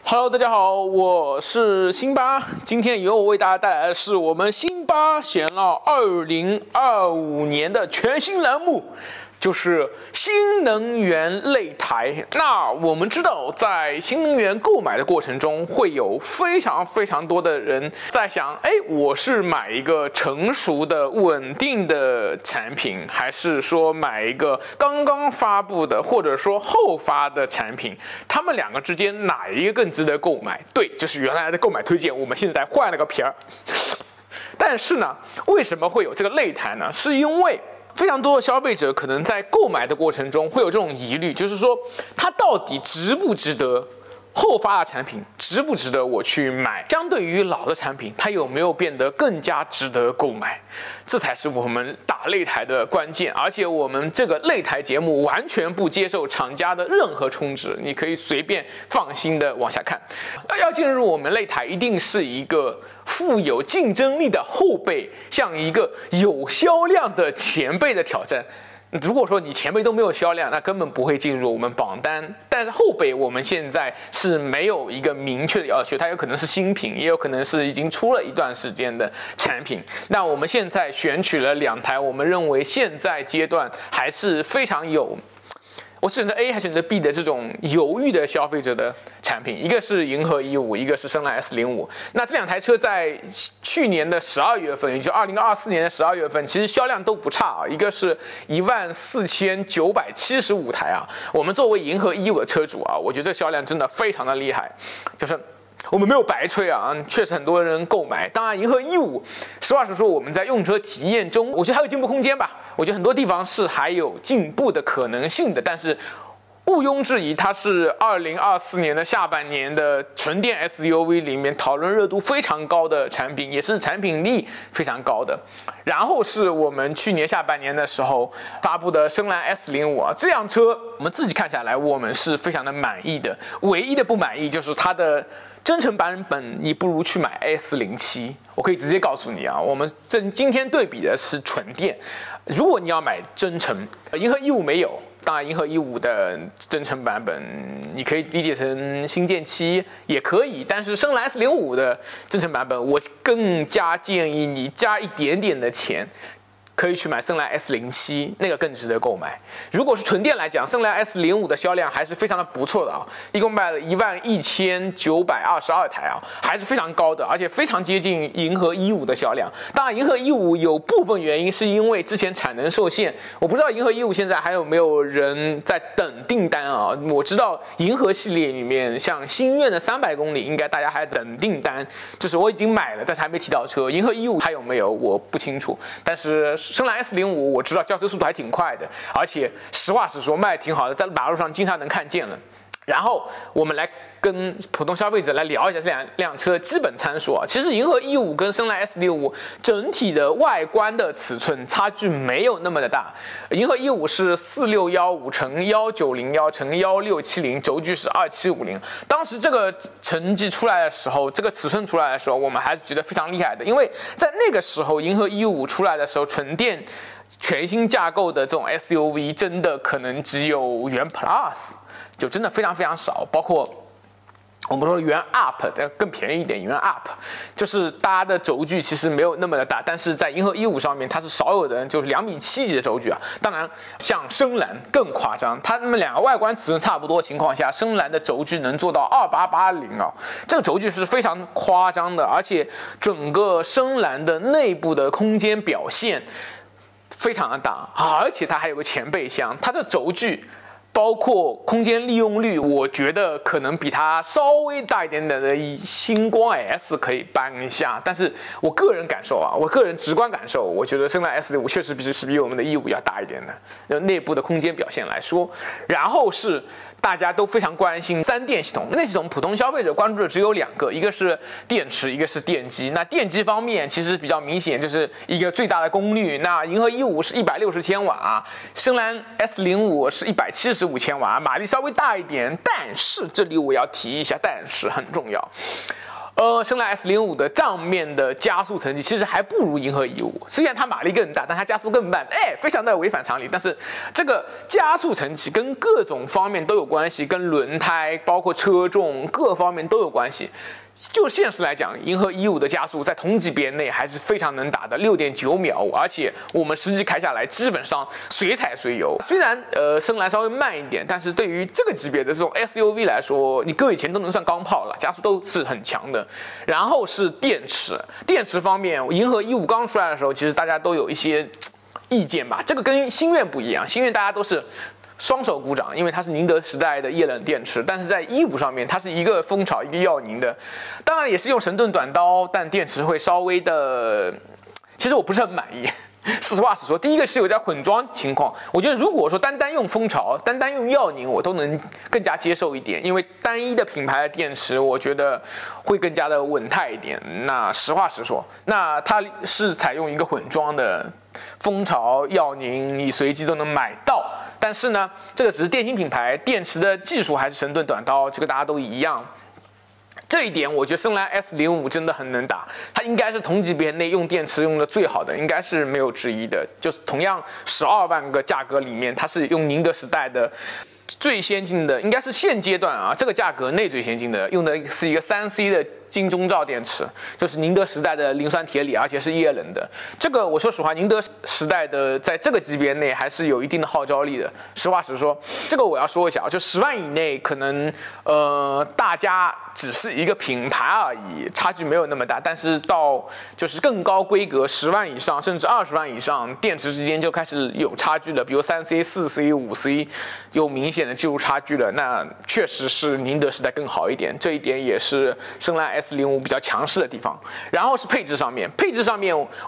Hello， 大家好，我是辛巴。今天由我为大家带来的是我们辛巴闲唠2025年的全新栏目，就是新能源擂台。那我们知道，在新能源购买的过程中，会有非常多的人在想，我是买一个成熟的、稳定的产品，还是说买一个刚刚发布的，或者说后发的产品？他们两个之间哪一个更值得购买？对，就是原来的购买推荐，我们现在换了个皮儿。但是呢，为什么会有这个擂台呢？是因为非常多的消费者可能在购买的过程中会有这种疑虑，就是说它到底值不值得后发的产品，值不值得我去买？相对于老的产品，它有没有变得更加值得购买？这才是我们打擂台的关键。而且我们这个擂台节目完全不接受厂家的任何充值，你可以随便放心的往下看。要进入我们擂台，一定是一个富有竞争力的后辈向一个有销量的前辈的挑战。如果说你前辈都没有销量，那根本不会进入我们榜单。但是后辈我们现在是没有一个明确的要求，它有可能是新品，也有可能是已经出了一段时间的产品。那我们现在选取了2台，我们认为现在阶段还是非常有，我选择 A 还选择 B 的这种犹豫的消费者的产品，一个是银河15，一个是深蓝 S05。那这2台车在去年的12月份，也就2024年的12月份，其实销量都不差啊。一个是14975台啊。我们作为银河15的车主啊，我觉得这销量真的非常的厉害，就是我们没有白吹啊，确实很多人购买。当然，银河15，实话实说，我们在用车体验中，我觉得还有进步空间吧。我觉得很多地方是还有进步的可能性的，但是毋庸置疑，它是2024年的下半年的纯电 SUV 里面讨论热度非常高的产品，也是产品力非常高的。然后是我们去年下半年的时候发布的深蓝 S05啊，这辆车我们自己看下来，我们是非常的满意的。唯一的不满意就是它的增程版本，你不如去买 S07。我可以直接告诉你啊，我们今天对比的是纯电。如果你要买增程，银河15没有。当然，银河15的增程版本你可以理解成星舰7也可以，但是深蓝 S05的增程版本，我更加建议你加一点点的钱，可以去买深蓝 S07，那个更值得购买。如果是纯电来讲，深蓝 S05的销量还是非常的不错的啊，一共卖了11922台啊，还是非常高的，而且非常接近银河15的销量。当然，银河15有部分原因是因为之前产能受限，我不知道银河15现在还有没有人在等订单啊？我知道银河系列里面，像星愿的300公里，应该大家还等订单，就是我已经买了，但是还没提到车。银河15还有没有我不清楚，但是深蓝 S05我知道交车速度还挺快的，而且实话实说卖得挺好的，在马路上经常能看见了。然后我们来跟普通消费者来聊一下这辆车的基本参数啊。其实银河15跟深蓝 S65整体的外观的尺寸差距没有那么的大。银河15是4615乘1901乘1670，轴距是2750。当时这个成绩出来的时候，这个尺寸出来的时候，我们还是觉得非常厉害的，因为在那个时候银河15出来的时候，纯电全新架构的这种 SUV 真的可能只有元 Plus。就真的非常少，包括我们说元 Up 更便宜一点，元 Up 就是大家的轴距其实没有那么的大，但是在银河15上面它是少有的，就是2.7米级的轴距啊。当然，像深蓝更夸张，它们2个外观尺寸差不多的情况下，深蓝的轴距能做到2880啊，这个轴距是非常夸张的，而且整个深蓝的内部的空间表现非常的大，而且它还有个前备箱，它的轴距包括空间利用率，我觉得可能比它稍微大一点点的星光 S 可以搬一下。但是我个人感受啊，我个人直观感受，我觉得深蓝 S5确实比我们的15要大一点的，内部的空间表现来说。然后是大家都非常关心3电系统，那系统普通消费者关注的只有2个，一个是电池，一个是电机。那电机方面其实比较明显，就是一个最大的功率。那银河15是160千瓦，深蓝 S05是175千瓦，马力稍微大一点。但是这里我要提一下，但是很重要。深蓝 S05的账面的加速成绩其实还不如银河E5，虽然它马力更大，但它加速更慢，非常的违反常理。但是这个加速成绩跟各种方面都有关系，跟轮胎、包括车重各方面都有关系。就现实来讲，银河E5的加速在同级别内还是非常能打的，6.9秒，而且我们实际开下来基本上随踩随游。虽然深蓝稍微慢一点，但是对于这个级别的这种 SUV 来说，你搁以前都能算钢炮了，加速都是很强的。然后是电池，电池方面，银河E5刚出来的时候，其实大家都有一些意见吧，这个跟星愿不一样，星愿大家都是双手鼓掌，因为它是宁德时代的液冷电池，但是在E5上面，它是一个蜂巢一个耀宁的，当然也是用神盾短刀，但电池会稍微的，其实我不是很满意。实话实说，第一个是有在混装情况，我觉得如果说单用蜂巢，单用耀宁，我都能更加接受一点，因为单一的品牌的电池，我觉得会更加的稳态一点。那实话实说，那它是采用一个混装的蜂巢、耀宁，你随机都能买到。但是呢，这个只是电芯品牌，电池的技术还是神盾短刀，这个大家都一样。这一点我觉得深蓝 S05真的很能打，它应该是同级别内用电池用的最好的，应该是没有之一的。就是同样12万个价格里面，它是用宁德时代的最先进的，应该是现阶段啊这个价格内最先进的，用的是一个3C 的金钟罩电池，就是宁德时代的磷酸铁锂，而且是液冷的。这个我说实话，宁德时代的在这个级别内还是有一定的号召力的。实话实说，这个我要说一下，就10万以内，可能大家只是一个品牌而已，差距没有那么大。但是到就是更高规格10万以上，甚至20万以上，电池之间就开始有差距了，比如3C、4C、5C 有明显的技术差距了。那确实是宁德时代更好一点，这一点也是深蓝 S05比较强势的地方。然后是配置上面，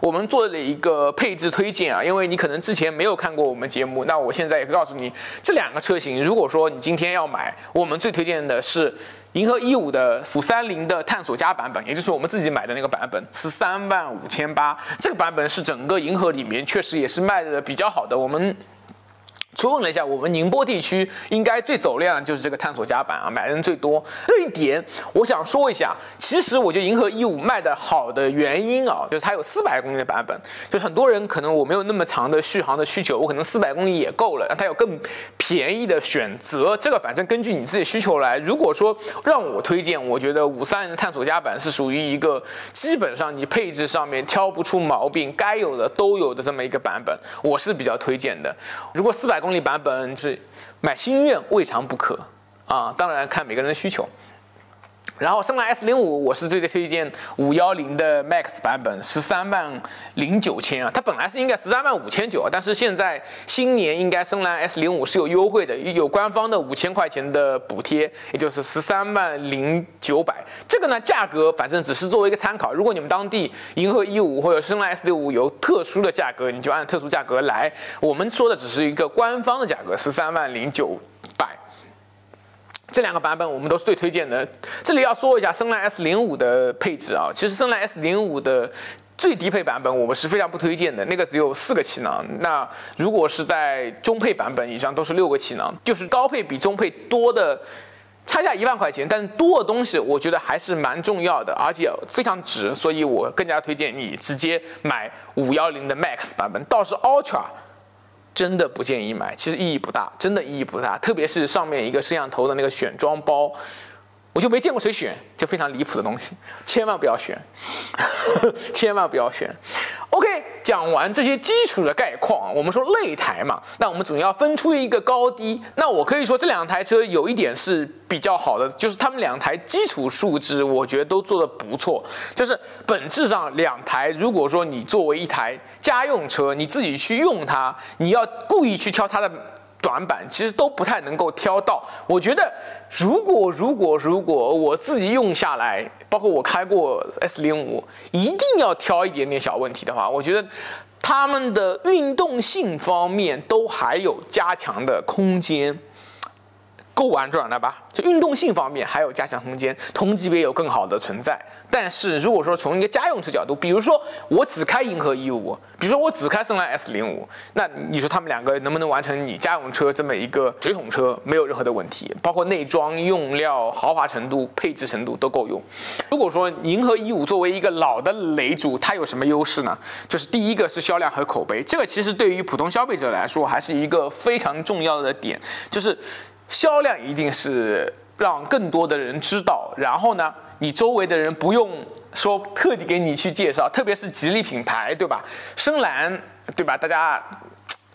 我们做了一个配置推荐啊，因为你可能之前没有看过我们节目，那我现在也会告诉你，这两个车型，如果说你今天要买，我们最推荐的是银河E5的530的探索家版本，也就是我们自己买的那个版本，135800，这个版本是整个银河里面确实也是卖的比较好的。我们去问了一下，我们宁波地区应该最走量的就是这个探索家版啊，买人最多。这一点我想说一下，其实我觉得银河E5卖的好的原因啊，就是它有400公里的版本，就是很多人可能我没有那么长的续航的需求，我可能400公里也够了，但它有更便宜的选择，这个反正根据你自己需求来。如果说让我推荐，我觉得530的探索家版是属于一个基本上你配置上面挑不出毛病，该有的都有的这么一个版本，我是比较推荐的。如果400公里版本是买心愿未尝不可啊，当然看每个人的需求。然后深蓝 S05我是最推荐510的 Max 版本，130900啊，它本来是应该135900啊，但是现在新年应该深蓝 S05是有优惠的，有官方的5000块钱的补贴，也就是130900。这个呢价格反正只是作为一个参考，如果你们当地银河E5或者深蓝 S65有特殊的价格，你就按特殊价格来。我们说的只是一个官方的价格，130900。这两个版本我们都是最推荐的。这里要说一下深蓝 S05的配置啊，其实深蓝 S05的最低配版本我们是非常不推荐的，那个只有4个气囊。那如果是在中配版本以上都是6个气囊，就是高配比中配多的差价1万块钱，但是多的东西我觉得还是蛮重要的，而且非常值，所以我更加推荐你直接买510的 Max 版本。倒是 Ultra真的不建议买，其实意义不大，真的意义不大。特别是上面一个摄像头的那个选装包，我就没见过谁选，就非常离谱的东西，千万不要选，千万不要选。OK， 讲完这些基础的概况，我们说擂台嘛，那我们总要分出一个高低。那我可以说这两台车有一点是比较好的，就是他们两台基础素质我觉得都做得不错。就是本质上两台，如果说你作为一台家用车，你自己去用它，你要故意去挑它的短板，其实都不太能够挑到。我觉得如果我自己用下来，包括我开过 S05，一定要挑一点点小问题的话，我觉得他们的运动性方面都还有加强的空间。够婉转了吧？就运动性方面还有加强空间，同级别有更好的存在。但是如果说从一个家用车角度，比如说我只开银河E55，比如说我只开森兰 S05，那你说他们两个能不能完成你家用车这么一个水桶车，没有任何的问题，包括内装、用料、豪华程度、配置程度都够用。如果说银河E5作为一个老的擂主，它有什么优势呢？就是第一个是销量和口碑，这个其实对于普通消费者来说还是一个非常重要的点，就是销量一定是让更多的人知道，然后呢，你周围的人不用说特地给你去介绍，特别是吉利品牌，对吧？深蓝，对吧？大家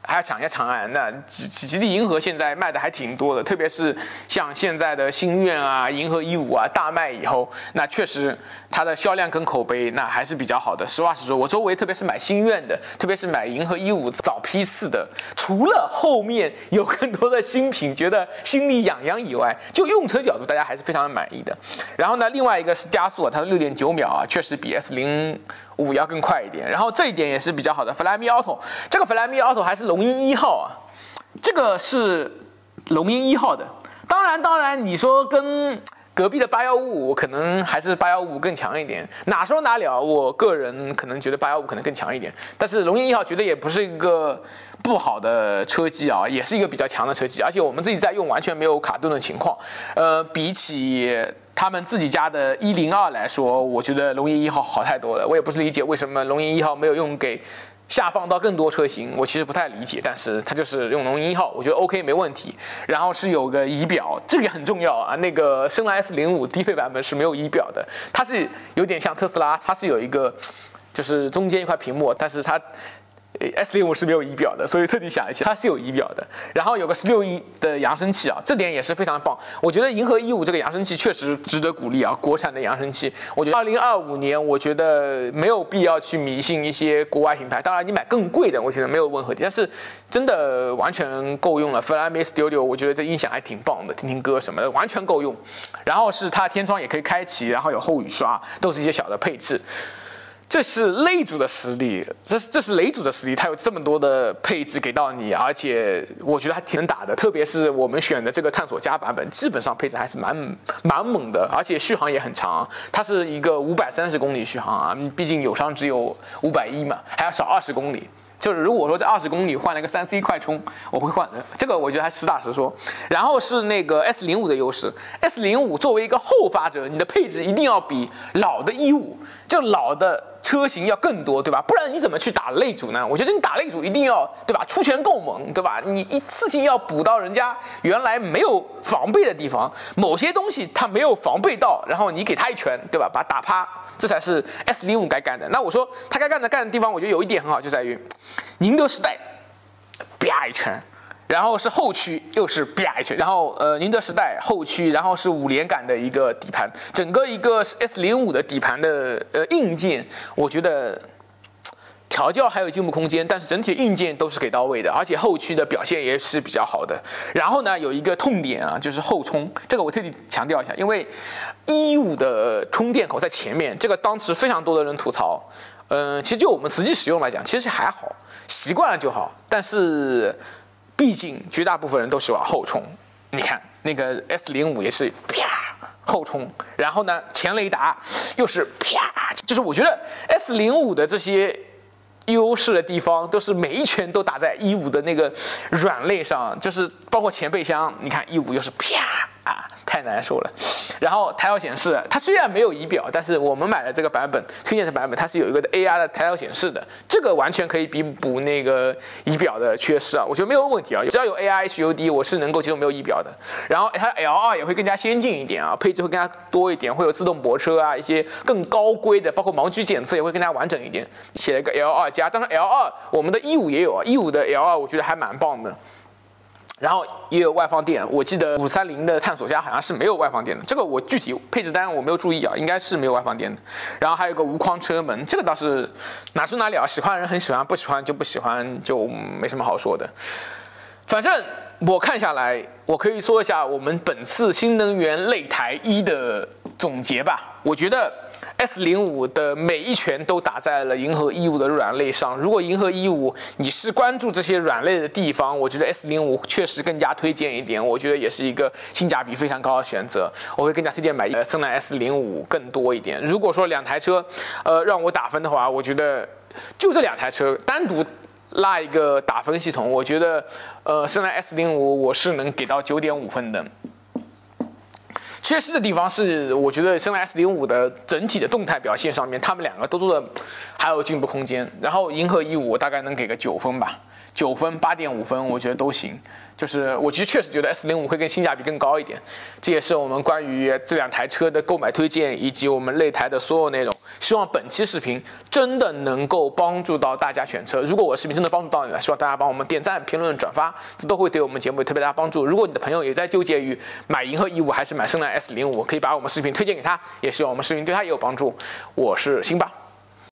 还要抢一下长安，那吉利银河现在卖的还挺多的，特别是像现在的星愿啊、银河E5啊大卖以后，那确实它的销量跟口碑那还是比较好的。实话实说，我周围特别是买星愿的，特别是买银河E5早批次的，除了后面有更多的新品觉得心里痒痒以外，就用车角度大家还是非常的满意的。然后呢，另外一个是加速，它的6.9秒啊，确实比 S05要更快一点，然后这一点也是比较好的。Flyme Auto 这个 Flyme Auto 还是龙鹰1号啊，这个是龙鹰1号的。当然，你说跟隔壁的815，可能还是815更强一点。哪说哪了，我个人可能觉得815可能更强一点，但是龙鹰1号绝对也不是一个不好的车机啊，也是一个比较强的车机，而且我们自己在用完全没有卡顿的情况。比起他们自己家的102来说，我觉得龙鹰1号好太多了。我也不是理解为什么龙鹰1号没有用给下放到更多车型，我其实不太理解，但是它就是用龙鹰1号，我觉得 OK 没问题。然后是有个仪表，这个很重要啊。那个深蓝 S05低配版本是没有仪表的，它是有点像特斯拉，它是有一个就是中间一块屏幕，但是它S05是没有仪表的，所以特地想一下，它是有仪表的。然后有个16亿的扬声器啊，这点也是非常棒。我觉得银河E5这个扬声器确实值得鼓励啊，国产的扬声器。我觉得2025年，我觉得没有必要去迷信一些国外品牌。当然，你买更贵的，我觉得没有问题，但是真的完全够用了。Flyme Studio， 我觉得这音响还挺棒的，听听歌什么的完全够用。然后是它天窗也可以开启，然后有后雨刷，都是一些小的配置。这是擂主的实力，这是擂主的实力，它有这么多的配置给到你，而且我觉得还挺能打的。特别是我们选的这个探索家版本，基本上配置还是蛮猛的，而且续航也很长。它是一个530公里续航啊，毕竟友商只有510嘛，还要少20公里。就是如果说在20公里换了一个3C 快充，我会换的。这个我觉得还实打实说。然后是那个 S05的优势 ，S05作为一个后发者，你的配置一定要比老的E5，就老的车型要更多，对吧？不然你怎么去打擂主呢？我觉得你打擂主一定要，对吧？出拳够猛，对吧？你一次性要补到人家原来没有防备的地方，某些东西他没有防备到，然后你给他一拳，对吧？把他打趴，这才是 S05该干的。那我说他该干的地方，我觉得有一点很好，就在于宁德时代，啪一拳。然后是后驱，又是啪一拳，然后宁德时代后驱，然后是5连杆的一个底盘，整个一个 S05的底盘的硬件，我觉得调教还有进步空间，但是整体硬件都是给到位的，而且后驱的表现也是比较好的。然后呢，有一个痛点啊，就是后充，这个我特地强调一下，因为E5的充电口在前面，这个当时非常多的人吐槽。其实就我们实际使用来讲，其实还好，习惯了就好，但是毕竟绝大部分人都喜欢后充，你看那个 S05也是啪后充，然后呢前雷达又是啪，就是我觉得 S05的这些优势的地方都是每一拳都打在E5的那个软肋上，就是包括前备箱，你看E5又是啪啊，太难受了。然后抬头显示，它虽然没有仪表，但是我们买的这个版本推荐的版本，它是有一个 AR 的抬头显示的，这个完全可以弥补那个仪表的缺失啊，我觉得没有问题啊，只要有 AR HUD， 我是能够接受没有仪表的。然后它 L2 也会更加先进一点啊，配置会更加多一点，会有自动泊车啊，一些更高规的，包括盲区检测也会更加完整一点。写了一个 L2 加，当然 L2 我们的E5也有啊，E5的 L2 我觉得还蛮棒的。然后也有外放电，我记得530的探索家好像是没有外放电的，这个我具体配置单我没有注意啊，应该是没有外放电的。然后还有个无框车门，这个倒是哪说哪了，喜欢的人很喜欢，不喜欢就不喜欢，就没什么好说的。反正我看下来，我可以说一下我们本次新能源擂台1的总结吧，我觉得 S05的每一拳都打在了银河E5的软肋上。如果银河E5你是关注这些软肋的地方，我觉得 S05确实更加推荐一点，我觉得也是一个性价比非常高的选择。我会更加推荐买深蓝 S05更多一点。如果说两台车，让我打分的话，我觉得就这两台车单独拉一个打分系统，我觉得深蓝 S05我是能给到9.5分的。缺失的地方是，我觉得深蓝 S05的整体的动态表现上面，他们两个都做的还有进步空间。然后银河E5我大概能给个9分吧，9分、8.5分，我觉得都行。就是我确实觉得 S05会更性价比更高一点。这也是我们关于这两台车的购买推荐以及我们擂台的所有内容。希望本期视频真的能够帮助到大家选车。如果我的视频真的帮助到你了，希望大家帮我们点赞、评论、转发，这都会对我们节目有特别大的帮助。如果你的朋友也在纠结于买银河E5还是买深蓝 S05，可以把我们视频推荐给他，也希望我们视频对他也有帮助。我是辛巴。